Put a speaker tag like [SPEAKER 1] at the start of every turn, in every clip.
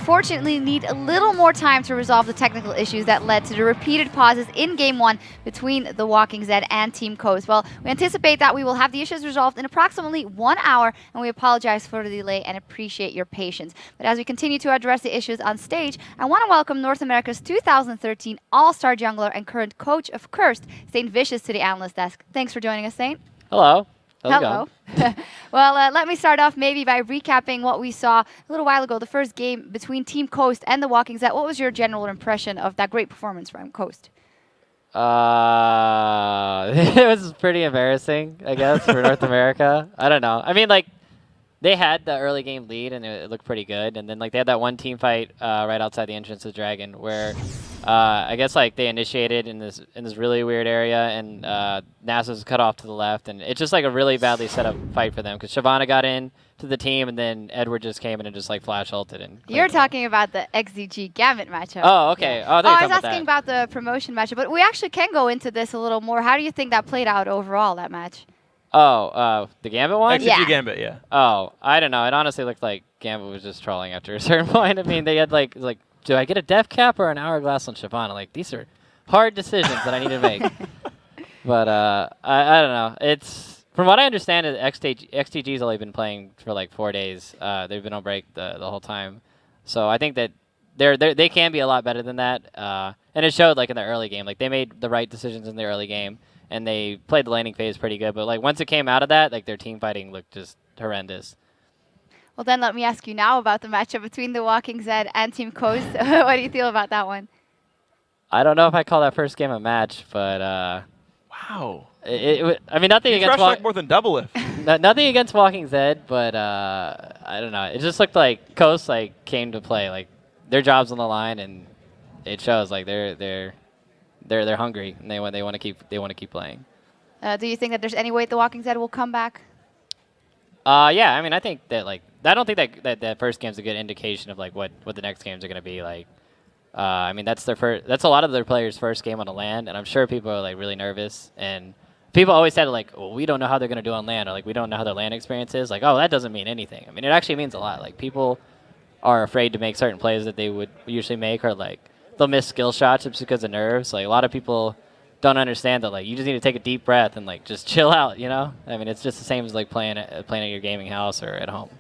[SPEAKER 1] unfortunately need a little more time to resolve the technical issues that led to the repeated pauses in Game 1 between the Walking Zed and Team Coast. Well, we anticipate that we will have the issues resolved in approximately 1 hour, and we apologize for the delay and appreciate your patience. But as we continue to address the issues on stage, I want to welcome North America's 2013 All-Star Jungler and current coach of Cursed, Saintvicous, to the analyst desk. Thanks for joining us, Saint.
[SPEAKER 2] Hello.
[SPEAKER 1] Hello. Well, let me start off maybe by recapping what we saw a little while ago, the first game between Team Coast and the Walking Zed. What was your general impression of that great performance from Coast?
[SPEAKER 2] It was pretty embarrassing, I guess, for North America. I don't know. I mean, like, they had the early game lead, and it looked pretty good. And then, like, they had that one team fight right outside the entrance of Dragon where I guess, like, they initiated in this really weird area, and NASA's cut off to the left. And it's just, like, a really badly set up fight for them because Shyvana got in to the team, and then Edward just came in and just, like, flash ulted. And
[SPEAKER 1] you're talking about the XZG Gambit matchup.
[SPEAKER 2] Oh, okay.
[SPEAKER 1] Yeah.
[SPEAKER 2] Oh,
[SPEAKER 1] I was asking about the promotion matchup, but we actually can go into this a little more. How do you think that played out overall, that match?
[SPEAKER 2] Oh, the Gambit one?
[SPEAKER 3] XG Gambit, yeah.
[SPEAKER 2] Oh, I don't know. It honestly looked like Gambit was just trolling after a certain point. I mean, they had like, do I get a def cap or an hourglass on Shyvana? Like, these are hard decisions that I need to make. But I don't know. It's from what I understand, XTG's only been playing for like 4 days. They've been on break the whole time. So I think that they can be a lot better than that. And it showed like in the early game. Like they made the right decisions in the early game. And they played the laning phase pretty good. But like once it came out of that, like their team fighting looked just horrendous.
[SPEAKER 1] Well, then let me ask you now about the matchup between the Walking Zed and Team Coast. What do you feel about that one?
[SPEAKER 2] I don't know if I call that first game a match, but
[SPEAKER 3] wow.
[SPEAKER 2] I mean, nothing against
[SPEAKER 3] like more than DoubleLift.
[SPEAKER 2] Nothing against Walking Zed, but I don't know. It just looked like Coast like came to play. Like their job's on the line, and it shows. Like they're hungry and they want to keep playing.
[SPEAKER 1] Do you think that there's any way the Walking Zed will come back?
[SPEAKER 2] Yeah, I mean, I think that like I don't think that first game's a good indication of like what the next games are going to be like. I mean, that's a lot of their players' first game on the LAN, and I'm sure people are like really nervous. And people always said like, well, we don't know how they're going to do on LAN, or like we don't know how their LAN experience is. Like, oh, that doesn't mean anything. I mean, it actually means a lot. Like people are afraid to make certain plays that they would usually make, or like they'll miss skill shots just because of nerves. Like a lot of people don't understand that like you just need to take a deep breath and like just chill out, you know? I mean, it's just the same as like playing at your gaming house or at home.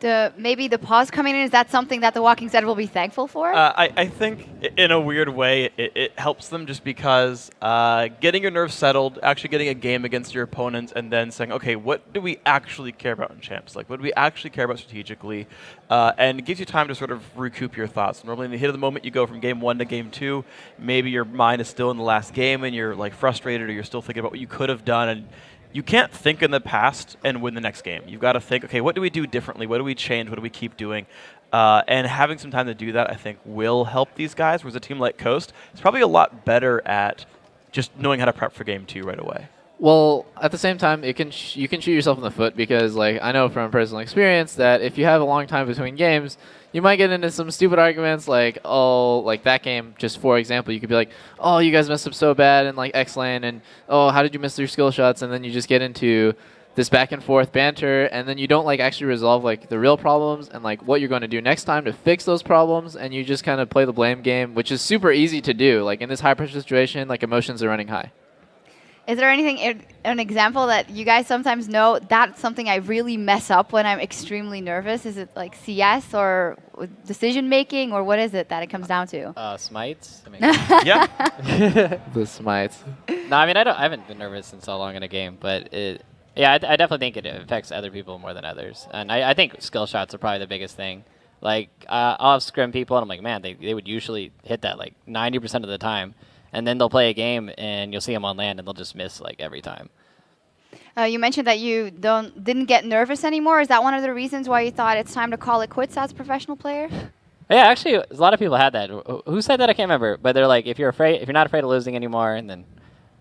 [SPEAKER 1] Maybe the pause coming in, is that something that the Walking Zed will be thankful for?
[SPEAKER 3] I think in a weird way it helps them just because getting your nerves settled, actually getting a game against your opponents, and then saying, okay, what do we actually care about in champs? Like, what do we actually care about strategically? And it gives you time to sort of recoup your thoughts. Normally in the hit of the moment, you go from game 1 to game 2. Maybe your mind is still in the last game and you're like frustrated, or you're still thinking about what you could have done. And you can't think in the past and win the next game. You've got to think, okay, what do we do differently? What do we change? What do we keep doing? And having some time to do that, I think, will help these guys. Whereas a team like Coast is probably a lot better at just knowing how to prep for game 2 right away.
[SPEAKER 4] Well, at the same time, you can shoot yourself in the foot because, like, I know from personal experience that if you have a long time between games, you might get into some stupid arguments like, oh, like that game, just for example, you could be like, oh, you guys messed up so bad in like X lane, and oh, how did you miss your skill shots? And then you just get into this back and forth banter, and then you don't like actually resolve like the real problems and like what you're going to do next time to fix those problems, and you just kind of play the blame game, which is super easy to do. Like in this high pressure situation, like emotions are running high.
[SPEAKER 1] Is there anything, an example that you guys sometimes know, that's something I really mess up when I'm extremely nervous? Is it like CS or decision making, or what is it that it comes down to?
[SPEAKER 2] Smites. I mean,
[SPEAKER 3] yeah.
[SPEAKER 4] The smites.
[SPEAKER 2] No, I mean, I haven't been nervous in so long in a game, but yeah, I definitely think it affects other people more than others. And I think skill shots are probably the biggest thing. Like, I'll have scrim people, and I'm like, man, they would usually hit that like 90% of the time. And then they'll play a game, and you'll see them on LAN, and they'll just miss like every time.
[SPEAKER 1] You mentioned that you didn't get nervous anymore. Is that one of the reasons why you thought it's time to call it quits as a professional player?
[SPEAKER 2] Yeah, actually, a lot of people had that. Who said that? I can't remember. But they're like, if you're not afraid of losing anymore, and then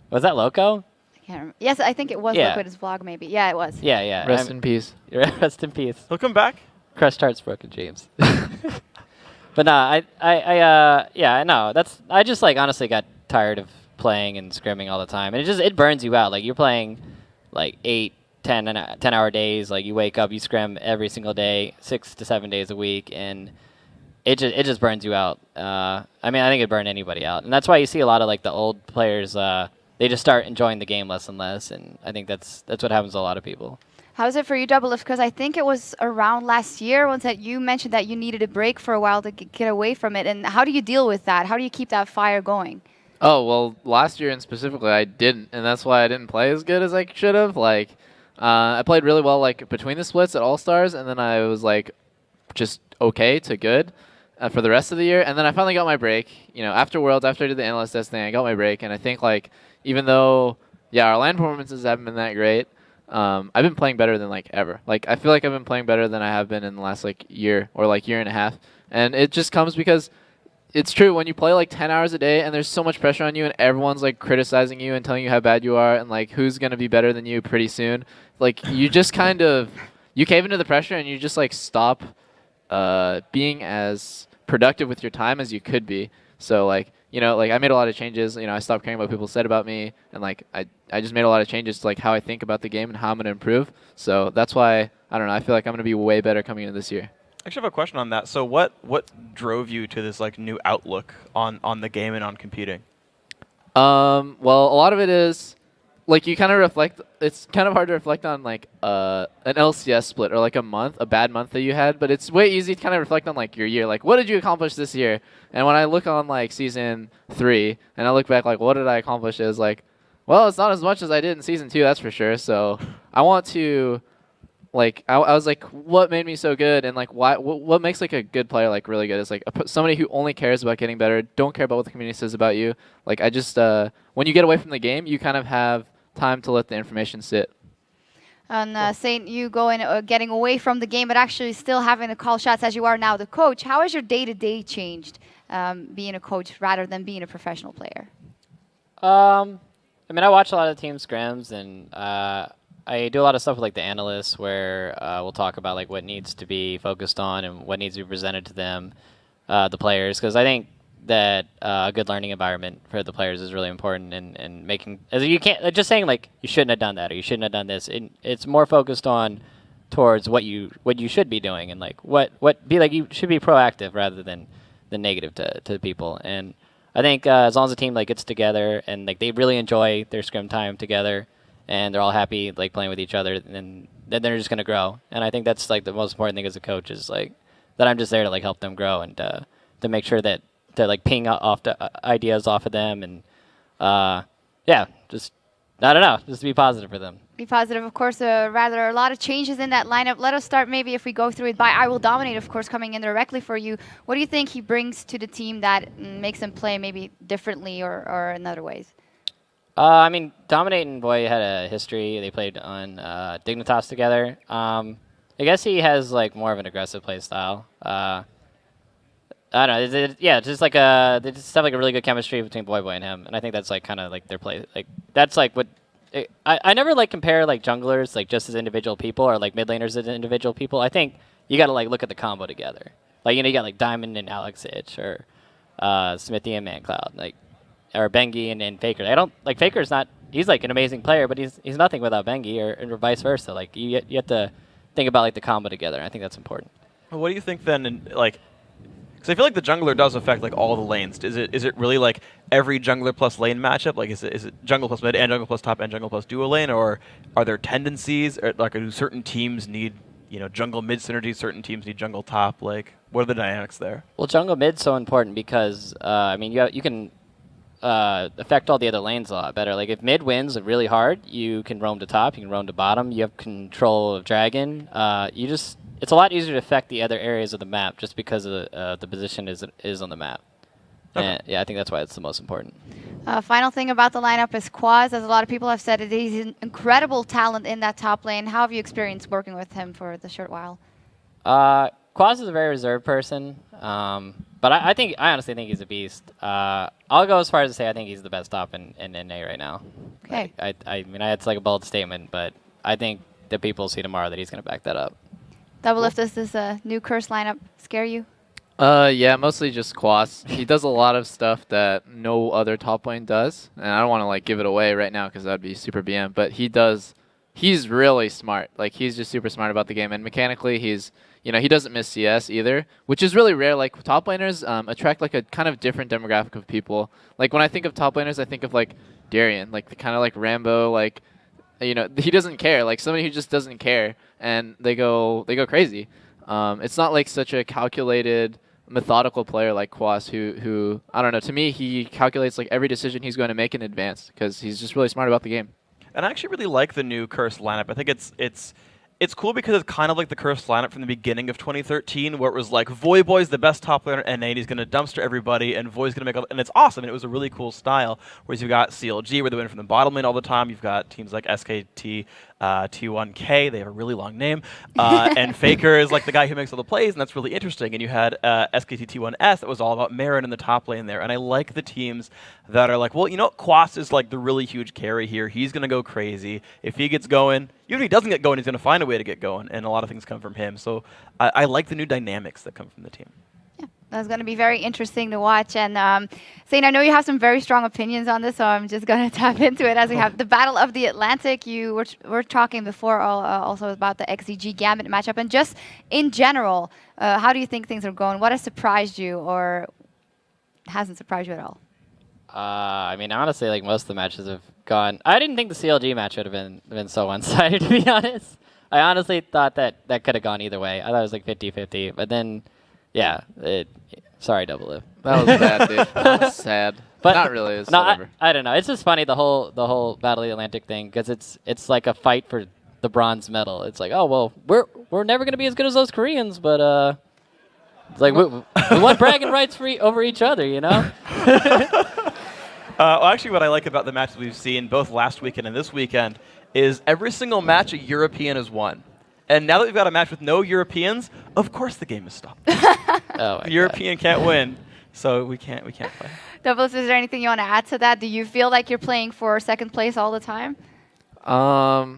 [SPEAKER 2] was that Loco?
[SPEAKER 1] I can't remember. Yes, I think it was Liquid's vlog, maybe. Yeah, it was.
[SPEAKER 2] Yeah, yeah.
[SPEAKER 4] Rest in peace.
[SPEAKER 2] Rest in peace.
[SPEAKER 3] He'll come back.
[SPEAKER 2] Crushed hearts, broken dreams. But no, yeah, no. I just like honestly got tired of playing and scrimming all the time, and it burns you out. Like you're playing like 8, 10-hour days. Like you wake up, you scrim every single day, 6 to 7 days a week, and it just burns you out. I mean, I think it burned anybody out, and that's why you see a lot of like the old players. They just start enjoying the game less and less, and I think that's what happens to a lot of people.
[SPEAKER 1] How is it for you, DoubleLift? Because I think it was around last year once that you mentioned that you needed a break for a while to get away from it. And how do you deal with that? How do you keep that fire going?
[SPEAKER 4] Oh, well, last year and specifically I didn't, and that's why I didn't play as good as I should have. Like, I played really well like between the splits at All-Stars, and then I was like just okay to good for the rest of the year. And then I finally got my break. You know, after Worlds, after I did the Analyst Test thing, I got my break. And I think like even though, yeah, our LAN performances haven't been that great, I've been playing better than like ever. Like I feel like I've been playing better than I have been in the last like year or like year and a half. And it just comes because it's true when you play like 10 hours a day and there's so much pressure on you and everyone's like criticizing you and telling you how bad you are and like who's going to be better than you pretty soon. Like you just kind of, you cave into the pressure and you just like stop being as productive with your time as you could be. So like, you know, like I made a lot of changes. You know, I stopped caring what people said about me, and like I just made a lot of changes to like how I think about the game and how I'm gonna improve. So that's why I don't know. I feel like I'm gonna be way better coming into this year.
[SPEAKER 3] I actually have a question on that. So what drove you to this like new outlook on the game and on competing?
[SPEAKER 4] Well, a lot of it is like you kind of reflect. It's kind of hard to reflect on like an LCS split or like a bad month that you had, but it's way easy to kind of reflect on like your year. Like, what did you accomplish this year? And when I look on like season 3 and I look back, like, what did I accomplish? It was like, well, it's not as much as I did in season 2, that's for sure. So I want to, like, I was like, what made me so good? And like, what makes like a good player like really good is like somebody who only cares about getting better, don't care about what the community says about you. Like, I just when you get away from the game, you kind of have time to let the information sit.
[SPEAKER 1] And Saint, you go in getting away from the game, but actually still having to call shots as you are now the coach. How has your day-to-day changed being a coach rather than being a professional player?
[SPEAKER 2] I mean, I watch a lot of team scrims, and I do a lot of stuff with like the analysts where we'll talk about like what needs to be focused on and what needs to be presented to them, the players, because I think that a good learning environment for the players is really important, and making as you can't just saying like you shouldn't have done that or you shouldn't have done this. It's more focused on towards what you should be doing and like what be like you should be proactive rather than negative to people. And I think as long as the team like gets together and like they really enjoy their scrim time together and they're all happy like playing with each other, then they're just gonna grow. And I think that's like the most important thing as a coach is like that I'm just there to like help them grow and to make sure that to like ping off the ideas off of them and yeah, just I don't know, just be positive for them.
[SPEAKER 1] Be positive, of course. Rather, a lot of changes in that lineup. Let us start maybe if we go through it by I Will Dominate, of course, coming in directly for you. What do you think he brings to the team that makes them play maybe differently or in other ways?
[SPEAKER 2] I mean, Dominate and Boy had a history. They played on Dignitas together. I guess he has like more of an aggressive play style. I don't know. Yeah, just like they just have like a really good chemistry between Boy and him, and I think that's like kind of like their play. Like that's like what I never like compare like junglers like just as individual people or like mid laners as individual people. I think you got to like look at the combo together. Like you got like Diamond and Alex Itch or Smithy and ManCloud, like or Bengi and Faker. I don't like Faker's not. He's like an amazing player, but he's nothing without Bengi or vice versa. Like you have to think about like the combo together. And I think that's important.
[SPEAKER 3] Well, what do you think then? Like, because I feel like the jungler does affect like all the lanes. Is it really like every jungler plus lane matchup? Like is it jungle plus mid and jungle plus top and jungle plus duo lane, or are there tendencies? Or, like do certain teams need jungle mid synergy? Certain teams need jungle top. Like what are the dynamics there?
[SPEAKER 2] Well, jungle mid's so important because I mean you can affect all the other lanes a lot better. Like if mid wins really hard, you can roam to top, you can roam to bottom. You have control of dragon. It's a lot easier to affect the other areas of the map just because of the position is on the map. Okay. And yeah, I think that's why it's the most important.
[SPEAKER 1] Final thing about the lineup is Quaz. As a lot of people have said, he's an incredible talent in that top lane. How have you experienced working with him for the short while?
[SPEAKER 2] Quaz is a very reserved person, but I honestly think he's a beast. I'll go as far as to say I think he's the best top in NA right now.
[SPEAKER 1] Okay.
[SPEAKER 2] I mean, it's like a bold statement, but I think the people will see tomorrow that he's going to back that up.
[SPEAKER 1] DoubleLift, does this new curse lineup scare you?
[SPEAKER 4] Yeah, mostly just Quas. He does a lot of stuff that no other top lane does, and I don't want to like give it away right now because that'd be super BM. But he's really smart. Like he's just super smart about the game, and mechanically he's you know, he doesn't miss CS either, which is really rare. Like top laners attract like a kind of different demographic of people. Like when I think of top laners, I think of like Darien, like the kind of like Rambo, like, you know, he doesn't care. Like somebody who just doesn't care, and they go crazy. It's not like such a calculated, methodical player like Quas, who I don't know. To me, he calculates like every decision he's going to make in advance because he's just really smart about the game.
[SPEAKER 3] And I actually really like the new Cursed lineup. I think it's cool because it's kind of like the Cursed lineup from the beginning of 2013, where it was like Voyboy's the best top laner in NA, he's going to dumpster everybody, and Voy's going to make all, and it's awesome, and it was a really cool style. Whereas you've got CLG, where they win from the bottom lane all the time. You've got teams like SKT, T1K, they have a really long name, and Faker is like the guy who makes all the plays, and that's really interesting. And you had SKT T1S that was all about Marin in the top lane there, and I like the teams that are like, well, you know, Quas is like the really huge carry here. He's going to go crazy. If he gets going, even if he doesn't get going, he's going to find a way to get going, and a lot of things come from him. So I like the new dynamics that come from the team.
[SPEAKER 1] Yeah, that's going to be very interesting to watch. And Saint, I know you have some very strong opinions on this, so I'm just going to tap into it as we have the Battle of the Atlantic. You were talking before also about the XEG Gambit matchup, and just in general, how do you think things are going? What has surprised you or hasn't surprised you at all?
[SPEAKER 2] I mean, honestly, like most of the matches have gone. I didn't think the CLG match would have been so one-sided, to be honest. I honestly thought that could have gone either way. I thought it was like 50-50, but then, yeah. Sorry, DoubleLift.
[SPEAKER 4] That was bad, dude. That was sad. But not really. It's
[SPEAKER 2] no,
[SPEAKER 4] whatever.
[SPEAKER 2] I don't know. It's just funny the whole Battle of the Atlantic thing because it's like a fight for the bronze medal. It's like, oh well, we're never gonna be as good as those Koreans, but it's like we want bragging rights over each other, you know.
[SPEAKER 3] Well, actually, what I like about the matches we've seen both last weekend and this weekend is every single match a European has won. And now that we've got a match with no Europeans, of course the game is stopped.
[SPEAKER 2] Oh
[SPEAKER 3] The European can't win, so we can't play.
[SPEAKER 1] DoubleLift, is there anything you want to add to that? Do you feel like you're playing for second place all the time?
[SPEAKER 4] I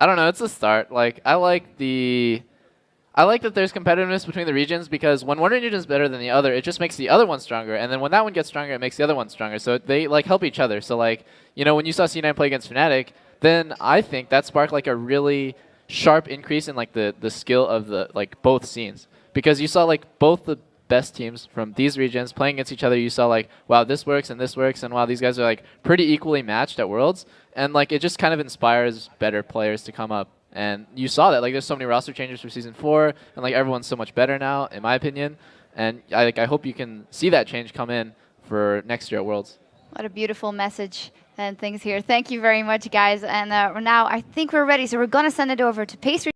[SPEAKER 4] don't know. It's a start. Like I like that there's competitiveness between the regions because when one region is better than the other, it just makes the other one stronger. And then when that one gets stronger, it makes the other one stronger. So they like help each other. So like, you know, when you saw C9 play against Fnatic, then I think that sparked like a really sharp increase in like the skill of the like both scenes. Because you saw like both the best teams from these regions playing against each other. You saw like, wow, this works and wow, these guys are like pretty equally matched at Worlds. And like it just kind of inspires better players to come up. And you saw that, like, there's so many roster changes for Season 4, and, like, everyone's so much better now, in my opinion. And I hope you can see that change come in for next year at Worlds.
[SPEAKER 1] What a beautiful message and things here. Thank you very much, guys. And now I think we're ready, so we're going to send it over to Pastry.